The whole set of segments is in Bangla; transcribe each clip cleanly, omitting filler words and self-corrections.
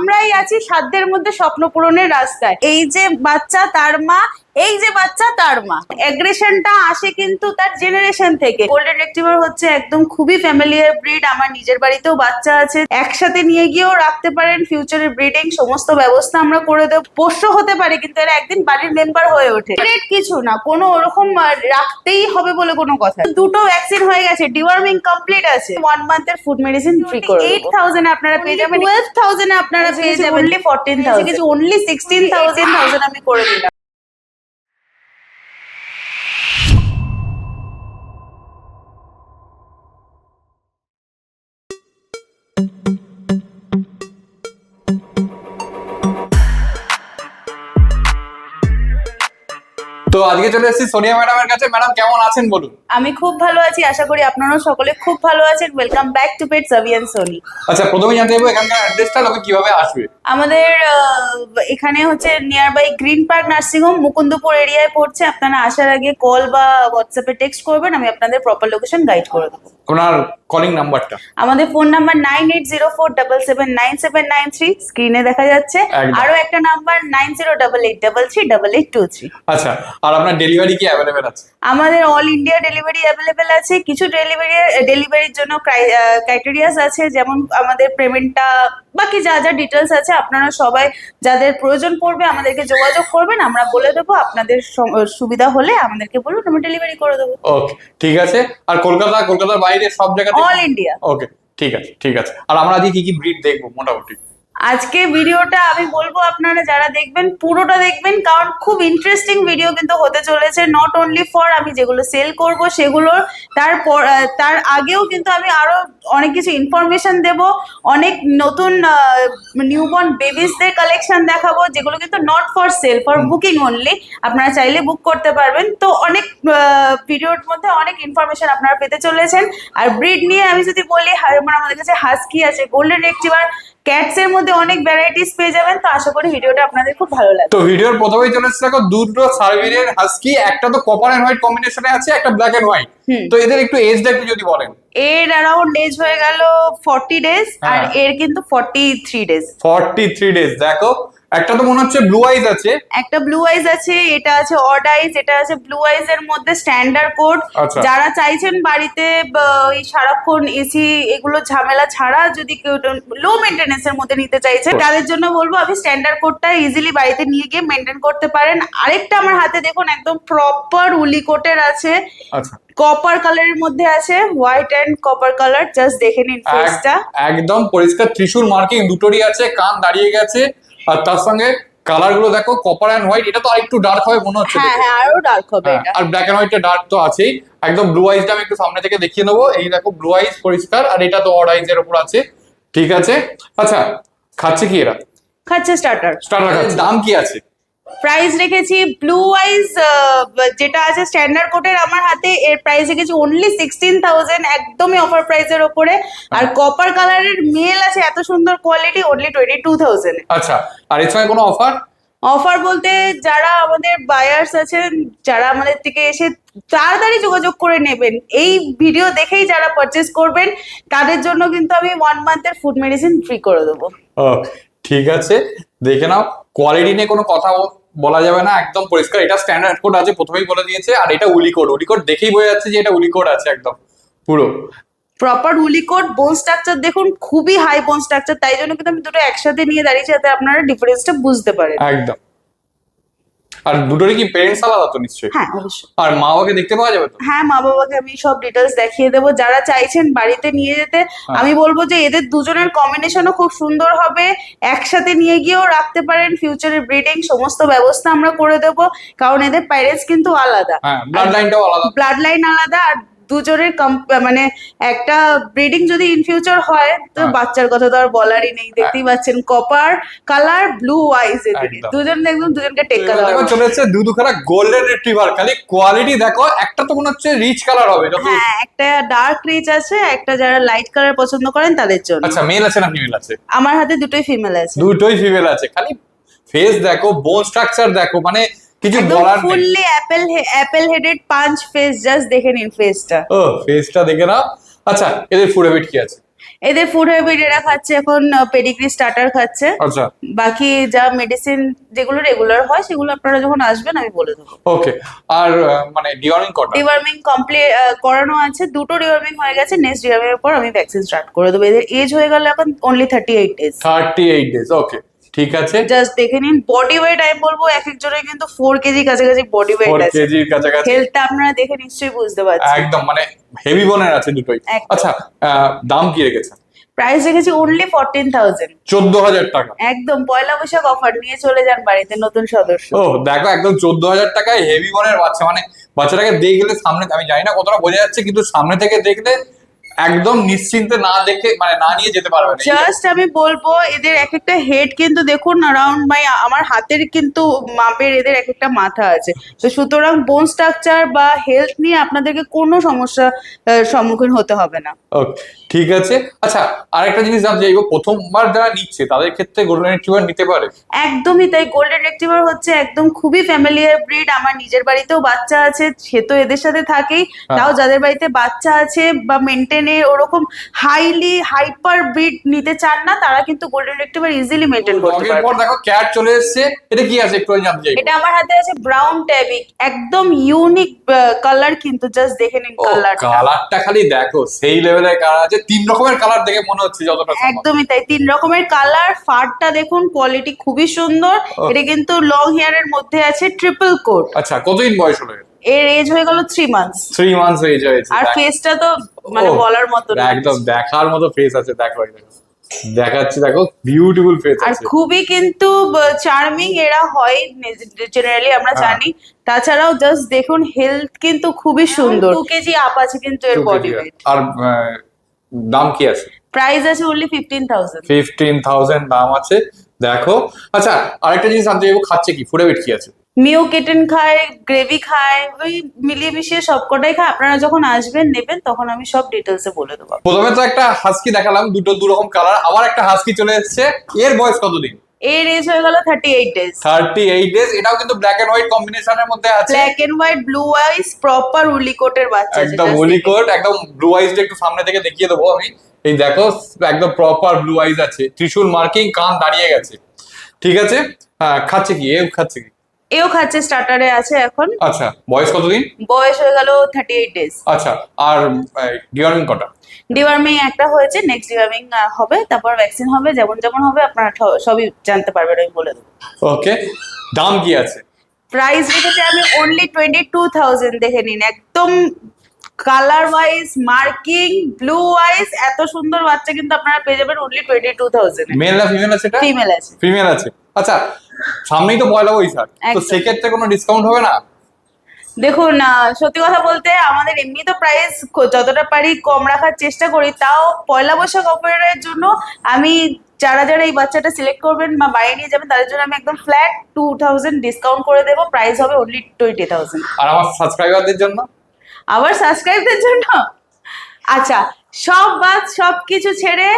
আমরাই আছি সাধ্যের মধ্যে স্বপ্ন পূরণের রাস্তায়। এই যে বাচ্চা তার মা, এই যে বাচ্চা তার মা, অ্যাগ্রেশনটা আসে কিন্তু তার জেনারেশন থেকে। গোল্ডেন রিট্রিভার হচ্ছে একদম খুবই ফ্যামিলিয়ার ব্রিড। আমার নিজের বাড়িতেও বাচ্চা আছে, একসাথে নিয়ে গিয়েও রাখতে পারেন। ফিউচারে ব্রিডিং সমস্ত ব্যবস্থা আমরা করে দেব। পোষ্য হতে পারে কিন্তু এরা একদিন বাড়ির মেম্বার হয়ে ওঠে। কিছু না, কোনো ওরকম রাখতেই হবে বলে কোনো কথা। দুটো ভ্যাকসিন হয়ে গেছে, ডিওয়ার্মিং কমপ্লিট আছে, 1 মান্থের ফুড মেডিসিন ফ্রি করে 8000 আপনারা পেয়ে যাবেন, 12000 আপনারা পেয়ে যাবেন, অনলি 14000 কিছু, অনলি 16000 আমি করে দিলাম। তো আজকে চলে এসেছি সোনিয়া ম্যাডামের কাছে। ম্যাডাম কেমন আছেন বলুন? আমি খুব ভালো আছি, আশা করি আপনারাও সকলে খুব ভালো আছেন। ওয়েলকাম ব্যাক টু পেট সাভিয়ান সোনি। আচ্ছা, প্রথমেই জানতে চাইবো এখানকার অ্যাড্রেসটা, লোকে কিভাবে আসবে? আমাদের এখানে হচ্ছে near by green park nursing home, Mukundapur এরিয়ায় পড়ছে। আপনারা আসার আগে কল বা হোয়াটসঅ্যাপে টেক্সট করবেন, আমি আপনাদের প্রপার লোকেশন গাইড করে দেবো। আপনার কলিং নাম্বারটা? আমাদের ফোন নাম্বার 9804779793, স্ক্রিনে দেখা যাচ্ছে। একদম। আরো একটা নাম্বার 9088338823। আচ্ছা, আর আপনার ডেলিভারি কি অ্যাভেলেবেল আছে? আমাদের অল ইন্ডিয়া ডেলিভারি অ্যাভেলেবেল আছে। কিছু ডেলিভারির জন্য ক্রাইটেরিয়াস আছে, যেমন আমাদের পেমেন্টটা, বাকি যা যা ডিটেলস আছে আপনারা সবাই যাদের প্রয়োজন পড়বে আমাদেরকে যোগাযোগ করবেন, আমরা বলে দেবো। আপনাদের সুবিধা হলে আমাদেরকে বলুন, আমরা ডেলিভারি করে দেবো। ওকে, ঠিক আছে। আর কলকাতার বাইরে সব জায়গাতে? All India. ওকে, ঠিক আছে ঠিক আছে। আর আমরা আজকে কি কি ব্রিড দেখবো মোটামুটি? আজকে ভিডিওটা আমি বলবো আপনারা যারা দেখবেন পুরোটা দেখবেন, কারণ খুব ইন্টারেস্টিং ভিডিও কিন্তু হতে চলেছে। নট অনলি ফর আমি যেগুলো সেল করব সেগুলোর, তার আগেও কিন্তু আমি আরো অনেক কিছু ইনফরমেশন দেব। অনেক নতুন নিউবর্ন বেবিসদের কালেকশন দেখাবো, যেগুলো কিন্তু not for sale, for booking only. আপনারা চাইলে বুক করতে পারবেন। তো অনেক ভিডিওর মধ্যে অনেক ইনফরমেশন আপনারা পেতে চলেছেন। আর ব্রিড নিয়ে আমি যদি বলি, আমাদের কাছে হাস্কি আছে, গোল্ডেন রিট্রিভার, ক্যাটস এর মধ্যে অনেক ভ্যারাইটিস পেয়ে যাবেন। তো আশা করি ভিডিওটা আপনাদের খুব ভালো লাগবে। তো ভিডিওর প্রথমেই চলে এসেছে দেখো দুটো সার্ভিরের হাস্কি, একটা তো কপার এন্ড হোয়াইট কম্বিনেশনে আছে, একটা ব্ল্যাক এন্ড হোয়াইট। তো এদের একটু এজটা একটু যদি বলেন। এর অ্যারাউন্ড এজ হয়ে গেল 40 ডেজ, আর এর কিন্তু 43 ডেজ। 43 ডেজ। দেখো একটা তো মনে হচ্ছে ব্লু আইজ আছে, একটা ব্লু আইজ আছে, এটা আছে অড আইজ, এটা আছে ব্লু আইজ এর মধ্যে স্ট্যান্ডার্ড কোড। আচ্ছা। যারা চাইছেন বাড়িতে ওই সারাক্ষণ এসি এগুলো ঝামেলা ছাড়া যদি কেউ লো মেইনটেনেন্স এর মধ্যে নিতে চাইছেন, তাদের জন্য বলবো আপনি স্ট্যান্ডার্ড কোডটা ইজিলি বাড়িতে নিয়ে গিয়ে মেইনটেইন করতে পারেন। আরেকটা আমার হাতে দেখুন, একদম প্রপার উলি কোটের আছে। আচ্ছা, কপার কালারের মধ্যে আছে, white and copper colour. Just দেখে নিন ফেসটা, একদম পরিষ্কার ত্রিশূল মার্কিং দুটোরই আছে, কান দাঁড়িয়ে গেছে। আর তার সঙ্গে কালার গুলো দেখো, কপার এন্ড হোয়াইট। এটা তো আরেকটু ডার্ক হবে মনে হচ্ছে। হ্যাঁ হ্যাঁ, আরো ডার্ক হবে এটা। আর ব্ল্যাক এন্ড হোয়াইটটা ডার্ক তো আছেই। একদম ব্লু আইজটা আমি একটু সামনে থেকে দেখিয়ে নেবো। এই দেখো ব্লু আইজ পরিষ্কার, আর এটা তো অড আইজ এর উপর আছে। ঠিক আছে। আচ্ছা, খাচ্ছে কি এরা? খাচ্ছে স্টার্টার। দাম কি আছে? প্রাইস রেখেছি ব্লু আইজ যেটা আছে স্ট্যান্ডার্ড কোটের আমার হাতে, এর প্রাইস রেখেছি অনলি 16000, একদমই অফার প্রাইসের ওপরে। আর কপার কালারের মেল আছে এত সুন্দর কোয়ালিটি, অনলি 22000। আচ্ছা, আর এর সঙ্গে কোনো অফার? অফার বলতে যারা আমাদের বায়ার্স আছেন, যারা আমাদের থেকে এসে তাড়াতাড়ি যোগাযোগ করে নেবেন, এই ভিডিও দেখেই যারা পারচেস করবেন, তাদের জন্য কিন্তু আমি 1 মান্থের ফুড মেডিসিন ফ্রি করে দেবো। ও ঠিক আছে, দেখে নাও। কোয়ালিটি নিয়ে কোনো কথা বলা যাবে না, একদম পরিষ্কার। এটা স্ট্যান্ডার্ড কোড আছে, প্রথমেই বলে দিয়েছে। আর এটা উলি কোড। উলি কোড দেখেই বোঝা যাচ্ছে যে এটা উলি কোড আছে, একদম পুরো প্রপার উলি কোড। বোন স্ট্রাকচার দেখুন, খুবই হাই বোন স্ট্রাকচার, তাই জন্য কিন্তু আমি দুটো একসাথে নিয়ে দাঁড়িয়েছি যাতে আপনারা ডিফারেন্সটা বুঝতে পারেন। একদম। আর দুটোরই কি পেরেন্টস আলাদা তো নিশ্চয়ই? হ্যাঁ অবশ্যই। আর মা বাবাকে দেখতে পাওয়া যাবে তো? হ্যাঁ, মা বাবাকে আমি সব ডিটেলস দেখিয়ে দেবো। যারা চাইছেন বাড়িতে নিয়ে যেতে, আমি বলবো যে এদের দুজনের কম্বিনেশনও খুব সুন্দর হবে, একসাথে নিয়ে গিয়েও রাখতে পারেন। ফিউচারে ব্রিডিং সমস্ত ব্যবস্থা আমরা করে দেবো, কারণ এদের প্যারেন্টস কিন্তু আলাদা, ব্লাড লাইনটাও আলাদা। ব্লাড লাইন আলাদা। আর দুজনের মানে একটা ব্রিডিং যদি ইন ফিউচার হয়, তো বাচ্চার কথা তো আর বলারই নেই। দেখতেই পাচ্ছেন কপার কালার, ব্লু আইজ, দুজন একদম দুজনকে টেক্কা দেওয়া। চলে এসেছে দুখানা গোল্ডেন রিট্রিভার। খালি কোয়ালিটি দেখো, একটা তো মনে হচ্ছে রিচ কালার হবে। হ্যাঁ, একটা ডার্ক রিচ আছে, একটা যারা লাইট কালার পছন্দ করেন তাদের জন্য। আচ্ছা, মেল আছে না ফিমেল আছে? আমার হাতে দুটোই ফিমেল আছে। দুটোই ফিমেল আছে। খালি ফেস দেখো, বোন স্ট্রাকচার দেখো, মানে কিছু বলার নেই। ফুললি অ্যাপেল হেডেড পাঁচ ফেস, জাস্ট দেখে নিন ফেসটা। ও ফেসটা দেখে নাও। আচ্ছা, এদের ফুড হ্যাবিট কি আছে? এদের ফুড হ্যাবিট এরা খাচ্ছে এখন পেডিগ্রি স্টার্টার খাচ্ছে। আচ্ছা বাকি যা মেডিসিন যেগুলো রেগুলার হয় সেগুলো আপনারা যখন আসবেন আমি বলে দেবো। ওকে। আর মানে ডিওয়ার্মিং কটা? ডিওয়ার্মিং কমপ্লিট করানো আছে, দুটো ডিওয়ার্মিং হয়ে গেছে, নেক্সট ডিওয়ার্মিং এর পর আমি ভ্যাকসিন স্টার্ট করে দেবো। এদের এজ হয়ে গেল এখন অনলি 38 ডেজ। 38 ডেজ, ওকে ঠিক আছে। জাস্ট দেখে নিন বডি ওয়েট, আমি বলবো এক একজনের কিন্তু 4 কেজি কাছাকাছি বডি ওয়েট 4 আছে। কেজির কাছাকাছি। হেলথটা আপনারা দেখে নিশ্চয়ই বুঝতে পারছেন। একদম মানে হেভি বোনের আছে দুটোই। একদম। আচ্ছা দাম কি রেখেছেন? প্রাইস রেখেছি অনলি 14,000। 14,000 টাকা। একদম পয়লা বৈশাখ অফার, নিয়ে চলে যান বাড়িতে নতুন সদস্য। ও দেখো একদম 14,000 টাকায় হেভি বোনের বাচ্চা, মানে বাচ্চাটাকে দেখলে সামনে, আমি জানি না কতটা বোঝা যাচ্ছে, কিন্তু সামনে থেকে দেখলে একদম নিশ্চিন্তে না দেখে মানে না নিয়ে যেতে পারবে না। জাস্ট আমি বলবো এদের এক একটা হেড কিন্তু দেখুন অ্যারাউন্ড আমার হাতের কিন্তু মাপের এদের এক একটা মাথা আছে। তো সুতরাং বোন স্ট্রাকচার বা হেলথ নিয়ে আপনাদেরকে কোনো সমস্যা সম্মুখীন হতে হবে না। ওকে ঠিক আছে। আচ্ছা আরেকটা জিনিস জানতে চাইবো, প্রথমবার যারা নিচ্ছে তাদের ক্ষেত্রে গোল্ডেন রিট্রিভার নিতে পারে? একদমই তাই, গোল্ডেন রিট্রিভার হচ্ছে একদম খুবই ফ্যামিলিয়ার ব্রিড। আমার নিজের বাড়িতেও বাচ্চা আছে, সে তো এদের সাথে থাকেই। তাও যাদের বাড়িতে বাচ্চা আছে বা মেনটেনে ওরকম হাইলি হাইপার ব্রিড নিতে চান না, তারা কিন্তু গোল্ডেন রিট্রিভার ইজিলি মেনটেন করতে লগের পারবে। পর দেখো ক্যাট চলে এসেছে, এটা কি আছে একটু জানতে চাইবো। এটা আমার হাতে আছে ব্রাউন ট্যাবিক, একদম ইউনিক কালার, কিন্তু জাস্ট দেখে নিন কালারটা। কালারটা খালি দেখো সেই লেভেলের কালার আছে, 3 রকমের কালার দেখে মনে হচ্ছে যতটা সম্ভব। একদমই তাই, 3 রকমের কালার। ফারটা দেখুন, কোয়ালিটি খুবই সুন্দর। এটা কিন্তু লং হেয়ারের মধ্যে আছে, ট্রিপল কোট। আচ্ছা কতদিন বয়স হলো এর? এর এজ হয়ে গেল 3 মান্থস। 3 মান্থস হয়ে যাচ্ছে। আর ফেসটা তো মানে বলার মতো না। একদম দেখার মতো ফেস আছে, দেখো এই দেখো দেখাচ্ছি, দেখো বিউটিফুল ফেস আর আছে। খুবই কিন্তু চার্মিং এরা হয় জেনারেলি, আমরা জানি। তাছাড়াও জাস্ট দেখুন হেলথ কিন্তু খুবই সুন্দর। 2 কেজি আপ আছে কিন্তু এর 2 বডি কেজি। ওয়েট। আর দাম কি আছে? প্রাইস আছে অনলি 15,000। 15,000 দাম আছে, দেখো। আচ্ছা আরেকটা জিনিস জানতে চাইবো, খাচ্ছে কি, ফুড হ্যাবিট কি আছে? মিও কিটেন খায়, গ্রেভি খায়, ওই মিলিয়ে মিশিয়ে সবকটাই খায়। আপনারা যখন আসবেন নেবেন তখন আমি সব ডিটেলসে বলে দেবো। প্রথমে তো একটা হাস্কি দেখালাম, দুটো দু রকম কালার, আবার একটা হাস্কি চলে এসেছে। এর বয়স কতদিন? এর এজ হয়ে গেল 38 ডেজ। 38 ডেজ। এটাও কিন্তু ব্ল্যাক এন্ড হোয়াইট কম্বিনেশনের মধ্যে আছে। Black and white blue eyes, proper woolly কোটের বাচ্চা। একদম উলি কোট, একদম ব্লু আইজটা একটু সামনে থেকে দেখিয়ে দেবো আমি। এই দেখো একদম প্রপার ব্লু আইজ আছে, ত্রিশূল মার্কিং, কান দাঁড়িয়ে গেছে। ঠিক আছে। হ্যাঁ খাচ্ছে কি, খাচ্ছে কি? এও খাচ্ছে, স্টার্টারে আছে এখন। আচ্ছা বয়স কতদিন? বয়স হয়ে গেল 38 ডেজ। আচ্ছা আর ডিওয়ার্মিং কটা? ডিওয়ার্মিং একটা হয়েছে, নেক্সট ডিওয়ার্মিং হবে, তারপর ভ্যাকসিন হবে। যেমন যেমন হবে আপনারা সবই জানতে পারবেন, আমি বলে দেবো। ওকে দাম কি আছে? প্রাইস রেখেছি আমি অনলি 22,000। দেখে নিন একদম কালার ওয়াইজ, মার্কিং, ব্লু আইস, এত সুন্দর বাচ্চা কিন্তু আপনারা পেয়ে যাবেন অনলি 22,000। মেল না ফিমেল আছে এটা? ফিমেল আছে। ফিমেল আছে। আচ্ছা সামনেই তো পয়লা বৈশাখ, তো একদম। সেক্ষেত্রে কোনো ডিসকাউন্ট হবে না? দেখুন সত্যি কথা বলতে আমাদের এমনি তো প্রাইস যতটা পারি কম রাখার চেষ্টা করি, তাও পয়লা বৈশাখ অফারের জন্য আমি যারা যারা এই বাচ্চাটা সিলেক্ট করবেন বা বাইরে নিয়ে যাবেন তাদের জন্য আমি একদম ফ্ল্যাট 2,000 ডিসকাউন্ট করে দেবো। প্রাইস হবে অনলি 20,000। আর আমার সাবস্ক্রাইবারদের জন্য? আবার সাবস্ক্রাইবদের জন্য আচ্ছা সবকিছু ছেড়ে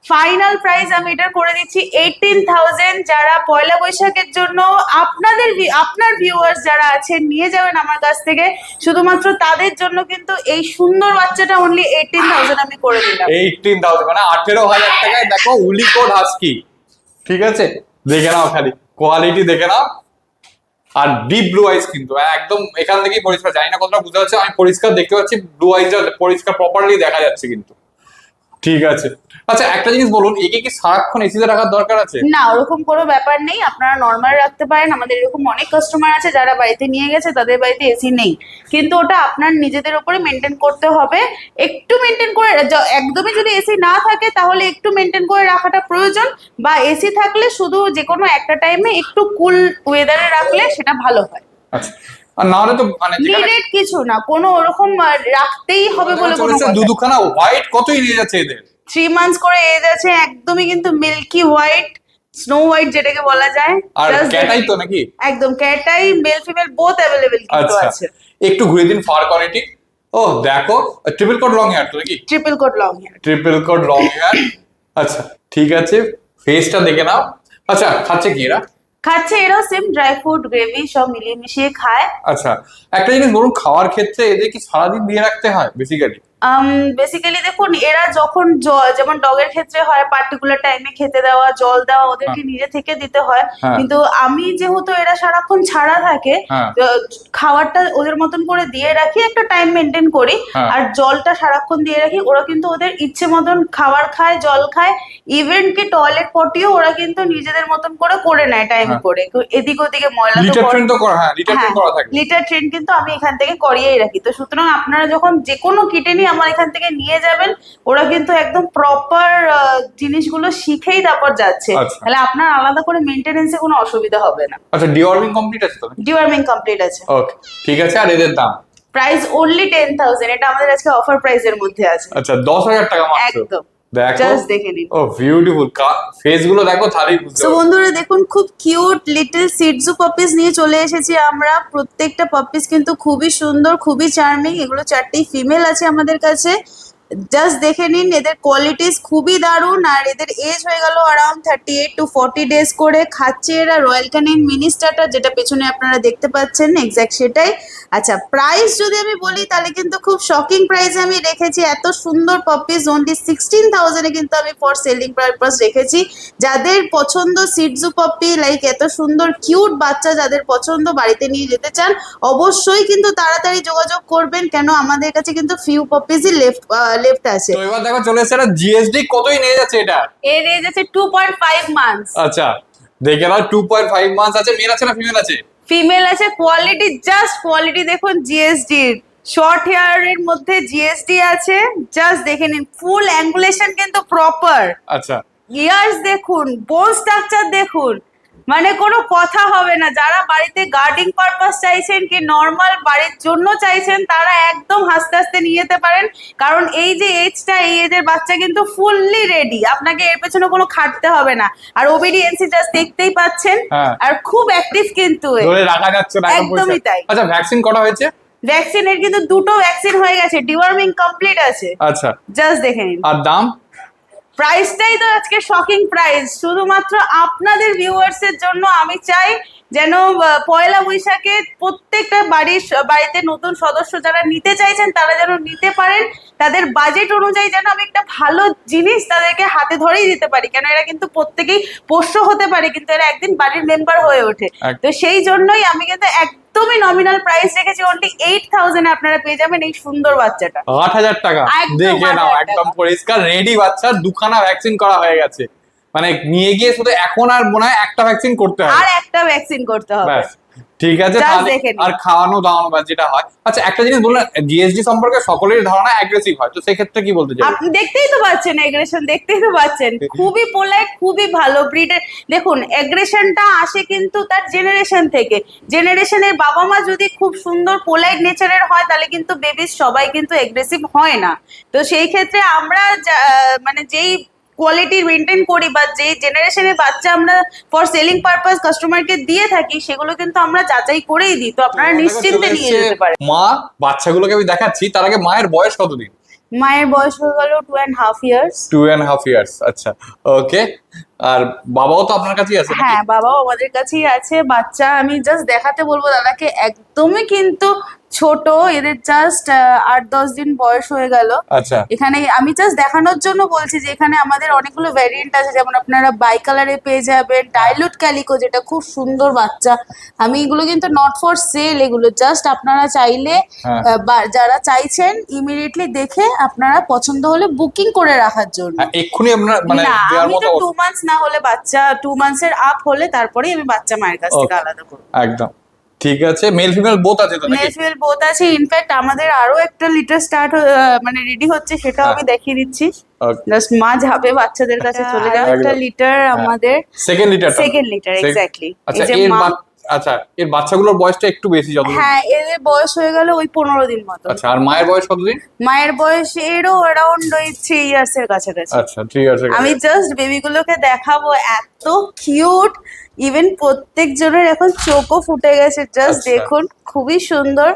ফাইনাল প্রাইস আমি এটা করে দিচ্ছি 18,000। যারা পয়লা বৈশাখের জন্য আপনার ভিউয়ার্স যারা আছেন নিয়ে যাবেন আমার কাছ থেকে, শুধুমাত্র তাদের জন্য কিন্তু এই সুন্দর বাচ্চাটা অনলি 18,000 আমি করে দিলাম। 18,000 মানে 18,000 টাকায় দেখো উলি কোড হাস্কি। ঠিক আছে দেখে নাও, খালি কোয়ালিটি দেখে নাও। আর ডিপ ব্লু আইস কিন্তু একদম এখান থেকেই পরিষ্কার, জানি না কতটা বুঝতে পারছে, আমি পরিষ্কার দেখতে পাচ্ছি, ব্লু আইসটা পরিষ্কার প্রপারলি দেখা যাচ্ছে কিন্তু। ঠিক আছে। আচ্ছা একটা জিনিস বলুন, একে কি সারাক্ষণ এসিতে রাখার দরকার আছে? না, ওরকম কোনো ব্যাপার নেই, আপনারা নর্মাল রাখতে পারেন। আমাদের এরকম অনেক কাস্টমার আছে যারা বাড়িতে নিয়ে গেছে, তাদের বাড়িতে এসি নেই, কিন্তু ওটা আপনার নিজেদের উপরে মেনটেন করতে হবে। একটু মেনটেন করে, একদমই যদি এসি না থাকে তাহলে একটু মেনটেন করে রাখাটা প্রয়োজন, বা এসি থাকলে শুধু যে কোনো একটা টাইমে একটু কুল ওয়েদারে রাখলে সেটা ভালো হয়। আচ্ছা আর না হলে তো মানে নিডেড কিছু না, কোনো ওরকম রাখতেই হবে বলে কোনো কথা নেই। দুখানা হোয়াইট কতই নিয়ে যাচ্ছে এদের? 3 মান্থস করে এজ আছে, একদমই কিন্তু মিল্কি হোয়াইট, স্নো হোয়াইট যেটাকে বলা যায়। আর ক্যাটাই তো নাকি? একদম ক্যাটাই, মেল ফিমেল বোথ অ্যাভেলেবল কিন্তু আছে। একটু ঘুরে দিন ফার কোয়ালিটি। ও দেখো ট্রিপল কোট লং হেয়ার তো নাকি? Triple coat long hair. Triple coat long hair. আচ্ছা ঠিক আছে, ফেসটা দেখে নাও। আচ্ছা খাচ্ছে কি এরা? খাচ্ছে এরাও সেম ড্রাই ফ্রুট, গ্রেভি সব মিলিয়ে মিশিয়ে খায়। আচ্ছা একটা জিনিস বলুন, খাওয়ার ক্ষেত্রে এদের কি সারাদিন দিয়ে রাখতে হয় বেসিক্যালি? বেসিক্যালি দেখুন, এরা যখন যেমন ডগের ক্ষেত্রে হয় পার্টিকুলার টাইমে খেতে দেওয়া, জল দেওয়া ওদেরকে নিজে থেকে দিতে হয়। হ্যাঁ। কিন্তু আমি যেহেতু এরা সারাক্ষণ ছাড়া থাকে, হ্যাঁ। খাবারটা ওদের মতন করে দিয়ে রাখি, একটা টাইম মেনটেন করি, হ্যাঁ। আর জলটা সারাক্ষণ দিয়ে রাখি। ওরা কিন্তু ওদের ইচ্ছে মতন খাবার খায়, জল খায়, ইভেন কি টয়লেট পটিও ওরা কিন্তু নিজেদের মতন করে করে নেয় টাইম হ্যাঁ। করে। এদিক ওদিকে ময়লা তো লিটার ট্রেন তো করা, হ্যাঁ লিটার ট্রেন করা থাকে। লিটার ট্রেন কিন্তু আমি এখান থেকে করিয়েই রাখি। তো সুতরাং আপনারা যখন যে কোনো কিটেনই আমার এখান থেকে নিয়ে যাবেন, ওরা কিন্তু একদম প্রপার জিনিসগুলো শিখেই তারপর যাচ্ছে। আচ্ছা। তাহলে আপনার আলাদা করে মেনটেনেন্সে কোনো অসুবিধা হবে না। আচ্ছা, ডিওয়ার্মিং কমপ্লিট আছে তো? ডিওয়ার্মিং কমপ্লিট আছে। ওকে, ঠিক আছে। আর এদের দাম? Price only 10,000। এটা আমাদের আজকে অফার প্রাইসের মধ্যে আছে। আচ্ছা, 10,000 টাকা মাত্র। একদম, দেখো, জাস্ট দেখে নিন। ও বিউটিফুল, ফেস গুলো দেখো তাহলেই বুঝতে তো পারবে। বন্ধুরা দেখুন, খুব কিউট লিটল সিটজু পাপিস নিয়ে চলে এসেছি আমরা। প্রত্যেকটা পাপিস কিন্তু খুবই সুন্দর, খুবই চার্মিং। এগুলো 4টি ফিমেল আছে আমাদের কাছে। জাস্ট দেখে নিন, এদের কোয়ালিটিস খুবই দারুণ। আর এদের এজ হয়ে গেল অ্যারাউন্ড 38 to 40 ডেজ করে। খাচ্ছে এরা রয়্যাল ক্যানিন মিনি স্টার্টার, যেটা পেছনে আপনারা দেখতে পাচ্ছেন, এক্স্যাক্ট সেটাই। আচ্ছা, প্রাইস যদি আমি বলি তাহলে কিন্তু খুব শকিং প্রাইসে আমি রেখেছি। এত সুন্দর পাপিস অনলি 16,000 এ কিন্তু আমি ফর সেলিং পারপাস রেখেছি। যাদের পছন্দ সিটজু পাপি, লাইক এত সুন্দর কিউট বাচ্চা যাদের পছন্দ, বাড়িতে নিয়ে যেতে চান, অবশ্যই কিন্তু তাড়াতাড়ি যোগাযোগ করবেন, কেন আমাদের কাছে কিন্তু ফিউ পাপিসই লেফট আছে। তো এবার দেখো চলে এসেছে এটা জিএসডি। কতই নিয়ে যাচ্ছে এটা? এর এজ আছে 2.5 মান্থস। আচ্ছা, দেখে নাও 2.5 মান্থস আছে। মেল আছে না ফিমেল আছে? ফিমেল আছে। কোয়ালিটি, জাস্ট কোয়ালিটি দেখুন জিএসডির। শর্ট হেয়ার এর মধ্যে জিএসডি আছে, জাস্ট দেখে নিন। ফুল অ্যাঙ্গুলেশন কিন্তু প্রপার। আচ্ছা, ইয়ার্স দেখুন, বোন স্ট্রাকচার দেখুন, মানে কোনো কথা হবে না। যারা বাড়িতে গার্ডিং পারপাস চাইছেন কি নর্মাল বাড়ির জন্য চাইছেন, তারা একদম হাসতে হাসতে নিয়ে যেতে পারেন। কারণ এই যে এজটা, এই এজের বাচ্চা কিন্তু ফুললি রেডি, আপনাকে এর পেছনে কোনো খাটতে হবে না। আর ওবিডিয়েন্সি জাস্ট দেখতেই পাচ্ছেন। হ্যাঁ। আর খুব অ্যাক্টিভ কিন্তু এ। ধরে রাখা যাচ্ছে না, একদম একদমই পরিষ্কার। তাই। আচ্ছা, ভ্যাকসিন করা হয়েছে? ভ্যাকসিনের কিন্তু 2টো ভ্যাকসিন হয়ে গেছে, ডিওয়ার্মিং কমপ্লিট আছে। আচ্ছা, জাস্ট দেখে নিন। আর দাম? প্রাইসটাই তো আজকে শকিং প্রাইস। শুধুমাত্র আপনাদের ভিউয়ার্স এর জন্য আমি চাই যেন পয়লা বৈশাখে প্রত্যেকটা বাড়িতে নতুন সদস্য যারা নিতে চাইছেন, তারা যেন নিতে পারেন। তাদের বাজেট অনুযায়ী যেন আমি একটা ভালো জিনিস তাদেরকে হাতে ধরেই দিতে পারি, কেন এরা কিন্তু প্রত্যেকেই পোষ্য হতে পারে, কিন্তু এরা একদিন বাড়ির মেম্বার হয়ে ওঠে। তো সেই জন্যই আমি কিন্তু একদমই নমিনাল প্রাইস রেখেছি। অনলি 8,000 এ আপনারা পেয়ে যাবেন এই সুন্দর বাচ্চাটা। 8,000 টাকা। একদম দেখে নাও, 8,000 একদম টাকা। পরিষ্কার রেডি বাচ্চা। দুখানা ভ্যাকসিন করা হয়ে গেছে, মানে নিয়ে গিয়ে শুধু এখন আর মনে হয় একটা ভ্যাকসিন করতে হবে। আর একটা ভ্যাকসিন করতে হবে। ব্যাস, ঠিক আছে। Just তাহলে দেখে নিন। আর খাওয়ানো দাওয়ানো বা যেটা হয়। আচ্ছা, একটা জিনিস বললেন, জিএসডি সম্পর্কে সকলের ধারণা অ্যাগ্রেসিভ হয়, তো সেক্ষেত্রে কি বলতে চাই? আপনি দেখতেই তো পাচ্ছেন এগ্রেশন, দেখতেই তো পাচ্ছেন। খুবই পোলাইট, খুবই ভালো ব্রিডের। দেখুন, এগ্রেশনটা আসে কিন্তু তার জেনারেশন থেকে। জেনারেশনের বাবা মা যদি খুব সুন্দর পোলাইট নেচারের হয়, তাহলে কিন্তু বেবিস সবাই কিন্তু এগ্রেসিভ হয় না। তো সেই ক্ষেত্রে আমরা মানে যেই কোয়ালিটি মেনটেন করি বা যেই জেনারেশনের বাচ্চা আমরা ফর সেলিং পারপাস কাস্টমারকে দিয়ে থাকি, সেগুলো কিন্তু আমরা যাচাই করেই দিই। তো আপনারা নিশ্চিন্তে নিয়ে যেতে পারেন। মা বাচ্চাগুলোকে আমি দেখাচ্ছি, তার আগে মায়ের বয়স কতদিন? মায়ের বয়স হয়ে গেল 2.5 ইয়ার্স। 2.5 ইয়ার্স। আচ্ছা, ওকে। আর বাবাও তো আপনার কাছেই আছে নাকি? হ্যাঁ, বাবাও আমাদের কাছেই আছে। বাচ্চা আমি জাস্ট দেখাতে বলবো দাদাকে, একদমই কিন্তু ছোট। এদের জাস্ট 8-10 দিন বয়স হয়ে গেল। আচ্ছা, এখানে আমি জাস্ট দেখানোর জন্য বলছি যে এখানে আমাদের অনেকগুলো ভ্যারিয়েন্ট আছে, যেমন আপনারা বাই কালারে পেয়ে যাবেন, ডাইলুট ক্যালিকো, যেটা খুব সুন্দর বাচ্চা। আমি এগুলো কিন্তু নট ফর সেল, এগুলো জাস্ট আপনারা চাইলে হ্যাঁ। যারা চাইছেন ইমিডিয়েটলি দেখে আপনারা পছন্দ হলে বুকিং করে রাখার জন্য। এক্ষুনি আপনার মানে না, দেওয়ার আমি মতো তো 2 মান্থস না হলে, বাচ্চা 2 মান্থস এর আপ হলে তারপরেই আমি বাচ্চা মায়ের কাছ থেকে Okay. আলাদা করব। একদম ঠিক আছে। মেল ফিমেল বোথ আছে তো নাকি? মেল ফিমেল বোথ আছে। ইনফ্যাক্ট আমাদের আরো একটা লিটার স্টার্ট মানে রেডি হচ্ছে, সেটাও আমি দেখিয়ে দিচ্ছি। জাস্ট মা যাবে বাচ্চাদের কাছে চলে যাবে। একটা লিটার আমাদের second litre. Second litre, exactly. আচ্ছা, আচ্ছা, এর বাচ্চাগুলোর বয়সটা একটু বেশি যত। হ্যাঁ, এদের বয়স হয়ে গেল ওই 15 দিন মতো। আচ্ছা, আর মায়ের বয়স কতদিন? মায়ের বয়স এরও অ্যারাউন্ড ওই 3 ইয়ার্স এর কাছাকাছি। আচ্ছা, ঠিক আছে। আমি জাস্ট বেবিগুলোকে দেখাবো, এত কিউট। ইভেন প্রত্যেকজনের এখন চোখও ফুটে গেছে। জাস্ট আচ্ছা। দেখুন, খুবই সুন্দর।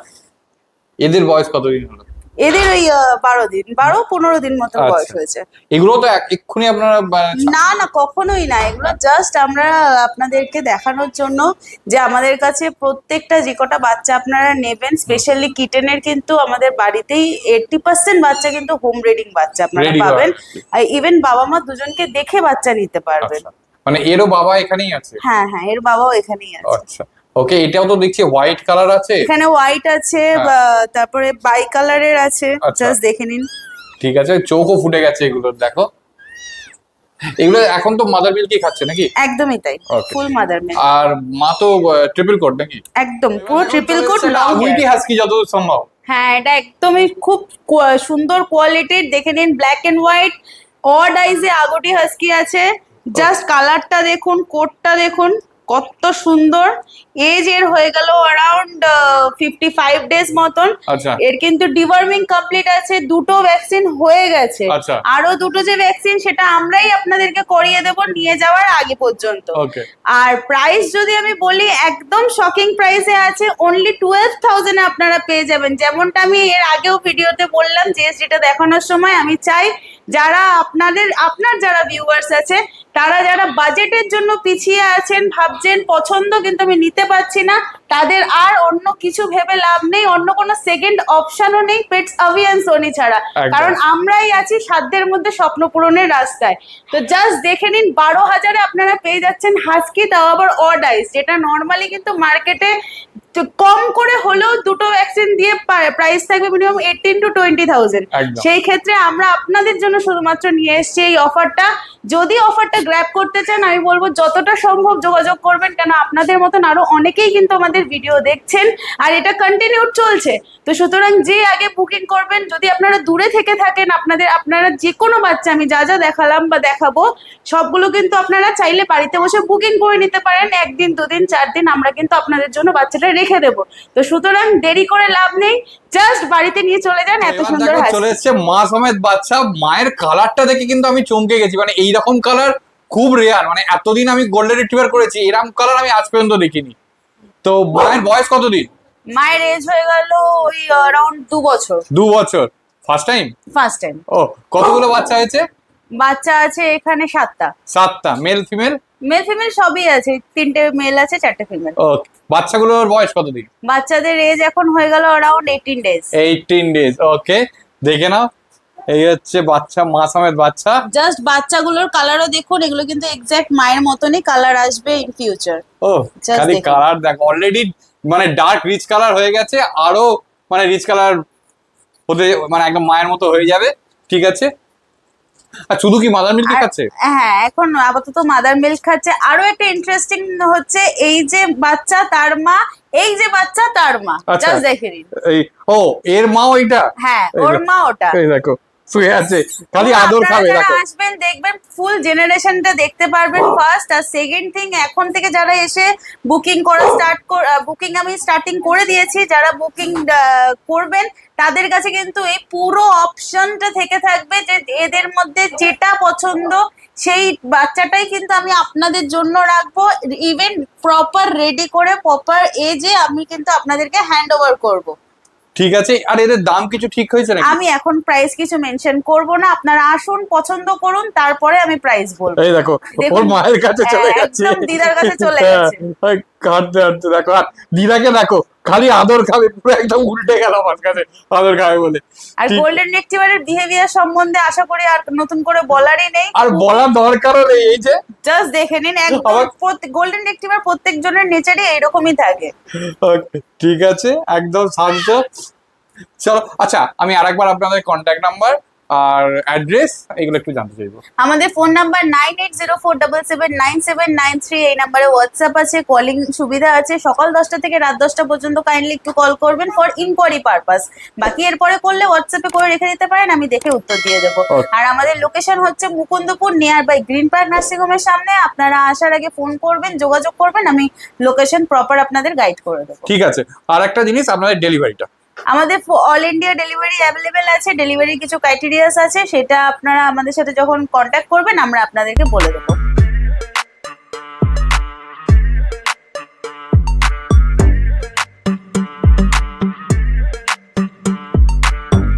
এদের বয়স কতদিন হলো? এদের ওই 12 দিন 12-15 দিন মতো বয়স আচ্ছা। হয়েছে। এগুলো তো এক্ষুনি আপনারা না না, কখনোই না, এগুলো জাস্ট আমরা আপনাদেরকে দেখানোর জন্য যে আমাদের কাছে প্রত্যেকটা যে কটা বাচ্চা আপনারা নেবেন, স্পেশালি কিটেনের, কিন্তু আমাদের বাড়িতেই 80% বাচ্চা কিন্তু হোম ব্রিডিং বাচ্চা আপনারা Ready পাবেন। করা। ইভেন বাবা মা দুজনকে দেখে বাচ্চা নিতে পারবেন। আচ্ছা, মানে এরও বাবা এখানেই আছে? হ্যাঁ হ্যাঁ, এর বাবাও এখানেই আছে। আচ্ছা, ওকে। এটাও তো দেখছি হোয়াইট কালার আছে। এখানে হোয়াইট আছে, তারপরে বাই কালারের আছে, আচ্ছা। জাস্ট দেখে নিন। ঠিক আছে, চোখও ফুটে গেছে এগুলোর, দেখো। এগুলো এখন তো মাদার মিল্কই খাচ্ছে নাকি? একদমই তাই, Okay. Full mother milk. আর মা তো ট্রিপল কোট নাকি? একদম পুরো ট্রিপল কোট লং উইটি হাস্কি যতদূর সম্ভব। হ্যাঁ, এটা একদমই খুব সুন্দর কোয়ালিটির। দেখে নিন, ব্ল্যাক এন্ড হোয়াইট অড আইজে আগটি হাস্কি আছে। জাস্ট কালারটা দেখুন, কোটটা দেখুন কত সুন্দর। এজ এর হয়ে গেল অ্যারাউন্ড 55 ডেজ মতন। আচ্ছা। এর কিন্তু ডিওয়ার্মিং কমপ্লিট আছে, দুটো ভ্যাকসিন হয়ে গেছে। আচ্ছা। আরো দুটো যে ভ্যাকসিন সেটা আমরাই আপনাদেরকে করিয়ে দেব নিয়ে যাওয়ার আগে পর্যন্ত। ওকে। আর প্রাইস যদি আমি বলি, একদম শকিং প্রাইসে আছে, অনলি 12,000 এ আপনারা পেয়ে যাবেন। যেমনটা আমি এর আগেও ভিডিওতে বললাম, যে যেটা দেখানোর সময় আমি চাই যারা আপনার যারা ভিউয়ার্স আছে, তারা যারা বাজেটের জন্য পিছিয়ে আছেন, ভাবছেন পছন্দ কিন্তু আমি নিতে পারছি না, তাদের আর অন্য কিছু ভেবে লাভ নেই, অন্য কোনো সেকেন্ড অপশনও নেই পেটস অ্যাভিয়ান সোনি ছাড়া। একদম। কারণ আমরাই আছি সাধ্যের মধ্যে স্বপ্ন পূরণের রাস্তায়। তো জাস্ট দেখে নিন, 12,000 এ আপনারা পেয়ে যাচ্ছেন হাস্কি, তাও আবার অড আইস, যেটা নর্মালি কিন্তু মার্কেটে কম করে হলেও দুটো ভ্যাকসিন দিয়ে প্রাইস থাকবে মিনিমাম 18 to 20,000। একদম। সেই ক্ষেত্রে আমরা আপনাদের জন্য শুধুমাত্র নিয়ে এসেছি এই অফারটা। যদি অফারটা গ্র্যাব করতে চান, আমি বলবো যতটা সম্ভব যোগাযোগ করবেন, কেন আপনাদের মতন আরো অনেকেই কিন্তু আমাদের ভিডিও দেখছেন আর এটা কন্টিনিউ চলছে। তো সুতরাং যে আগে বুকিং করবেন, যদি আপনারা দূরে থেকে থাকেন, আপনারা যে কোনো বাচ্চা আমি যা যা দেখালাম বা দেখাবো সবগুলো কিন্তু আপনারা চাইলে বাড়িতে বসে বুকিং করে নিতে পারেন। 1 দিন 2 দিন 4 দিন আমরা কিন্তু আপনাদের জন্য বাচ্চাটা রেখে দেবো। তো সুতরাং দেরি করে লাভ নেই, জাস্ট বাড়িতে নিয়ে চলে যান। এত এবার সুন্দর দেখো হাসি। চলে এসেছে মা সমেত বাচ্চা। মায়ের কালারটা দেখে কিন্তু আমি চমকে গেছি, মানে এইরকম কালার খুব রেয়ার। মানে এতদিন আমি গোল্ডেন রিট্রিভার করেছি, এরকম কালার আমি আজ পর্যন্ত দেখিনি। তো মায়ের বয়স কতদিন? মায়ের এজ হয়ে গেল ওই অ্যারাউন্ড 2 বছর। 2 বছর। First time? First time. ও, কতগুলো বাচ্চা হয়েছে? বাচ্চা আছে এখানে 7টা। 7টা মেল ফিমেল? মেল ফিমেল সবই আছে, 3টে মেল আছে 4টে ফিমেল। ও, বাচ্চাগুলোর বয়স কতদিন? বাচ্চাদের এজ এখন হয়ে গেল অ্যারাউন্ড 18 ডেজ। 18 ডেজ। ওকে, দেখে নাও, এই হচ্ছে বাচ্চা, মা সমেত বাচ্চা। জাস্ট বাচ্চাগুলোর কালারও দেখুন, এগুলো কিন্তু এক্স্যাক্ট মায়ের মতনই কালার আসবে ইন ফিউচার। ও, Just খালি দেখুন। কালার দেখো, অলরেডি মানে ডার্ক রিচ কালার হয়ে গেছে, আরো মানে রিচ কালার হতে, মানে একদম মায়ের মতো হয়ে যাবে। ঠিক আছে। আর শুধু কি মাদার মিল্ক খাচ্ছে? হ্যাঁ, এখন আপাতত মাদার মিল্ক খাচ্ছে। আরো একটা ইন্টারেস্টিং হচ্ছে, এই যে বাচ্চা তার মা, এই যে বাচ্চা তার মা, আচ্ছা। জাস্ট দেখে নিন। এই, ও, এর মাও এইটা? হ্যাঁ, ওর মা ওটা। এই দেখো শুয়ে আছে, খালি আদর আপনারা খাবে। যারা দেখো আসবেন দেখবেন ফুল জেনারেশনটা দেখতে পারবেন ফার্স্ট। আর সেকেন্ড থিং, এখন থেকে যারা এসে বুকিং করা বুকিং আমি স্টার্টিং করে দিয়েছি, যারা বুকিং করবেন তাদের কাছে কিন্তু এই পুরো অপশনটা থেকে থাকবে যে এদের মধ্যে যেটা পছন্দ সেই বাচ্চাটাই কিন্তু আমি আপনাদের জন্য রাখবো। ইভেন প্রপার রেডি করে প্রপার এজে আমি কিন্তু আপনাদেরকে হ্যান্ড ওভার করবো। ঠিক আছে। আর এদের দাম কিছু ঠিক হয়েছে নাকি? আমি এখন প্রাইস কিছু মেনশন করব না, আপনারা আসুন, পছন্দ করুন, তারপরে আমি প্রাইস বলবো। এই দেখো, দেখুন, ওর মায়ের কাছে চলে হ্যাঁ, যাচ্ছে, একদম দিদার কাছে চলে হ্যাঁ, গেছে। কাঁদতে কাঁদতে দেখো। আর দিদাকে দেখো, খালি আদর খাবে, পুরো একদম উল্টে গেল আমার কাছে আদর খাবে বলে। আর ঠিক- গোল্ডেন রিট্রিভারের বিহেভিয়ার সম্বন্ধে আশা করি আর নতুন করে বলারই নেই। আর বলার দরকারও নেই, এই যে জাস্ট দেখে নিন, একদম গোল্ডেন রিট্রিভার প্রত্যেকজনের নেচারই এরকমই থাকে। ওকে, ঠিক আছে, একদম শান্ত। চলো, আচ্ছা, আমি আরেকবার আপনাদের কন্ট্যাক্ট নাম্বার আর অ্যাড্রেস এগুলো একটু জানতে চাইবো। আমাদের ফোন নাম্বার 9804779793। এই নাম্বারে হোয়াটসঅ্যাপ আছে, কলিং সুবিধা আছে। সকাল 10টা থেকে রাত 10টা পর্যন্ত কাইন্ডলি একটু কল করবেন ফর ইনকোয়ারি পারপাস। বাকি এরপরে করলে হোয়াটসঅ্যাপে করে রেখে দিতে পারেন, আমি দেখে উত্তর দিয়ে দেবো। Okay. আর আমাদের লোকেশন হচ্ছে Mukundapur, near by green park nursing হোমের সামনে। আপনারা আসার আগে ফোন করবেন, যোগাযোগ করবেন, আমি লোকেশন প্রপার আপনাদের গাইড করে দেবো। ঠিক আছে। আর একটা জিনিস, আপনাদের ডেলিভারিটা? আমাদের অল ইন্ডিয়া ডেলিভারি অ্যাভেলেবেল আছে। ডেলিভারি কিছু ক্রাইটেরিয়াস আছে, সেটা আপনারা আমাদের সাথে যখন কন্ট্যাক্ট করবেন আমরা আপনাদেরকে বলে দেবো।